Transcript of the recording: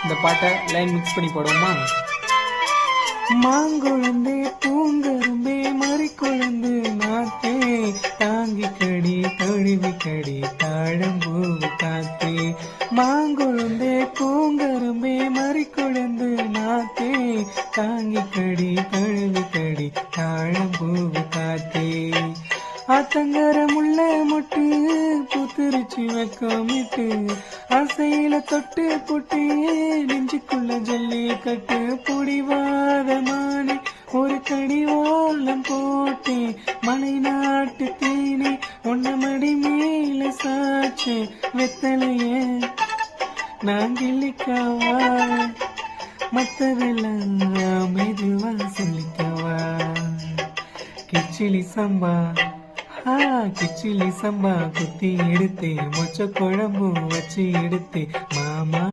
இந்த பாட்டை line mix பண்ணி போடுவோமா? மாங்குழந்தே பூங்கரும்பே மறிக்குழந்து நாத்தே தாங்கி கடி தழுவி கடி தாழம்பூவு காத்தே. மாங்குழந்தே பூங்கரும்பே மறிக்குழந்து நாத்தே தாங்கி கடி தழுவி கடி தாழம்பூவு காத்தே. ஆத்தங்கர முள்ள மொட்டு புத்துரிச்சு வைக்கமிட்டு ஆசையில தொட்டு புட்டு நெஞ்சுக்குள்ள ஜல்லி கட்டு புடிவாதமான ஒரு கடிவாளம் போட்டே. மலை நாட்டு தேனே உன்ன மடி மேல சாச்சு வெத்தலைய நான் கிள்ளிக்கவா மத்ததெல்லாம் மெதுவா சொல்லிக்கவா. கிச்சிலி சம்பா கிச்சிலி சம்பா குத்தி எடுத்து மொச்ச குழம்பு வச்சு எடுத்து மாமா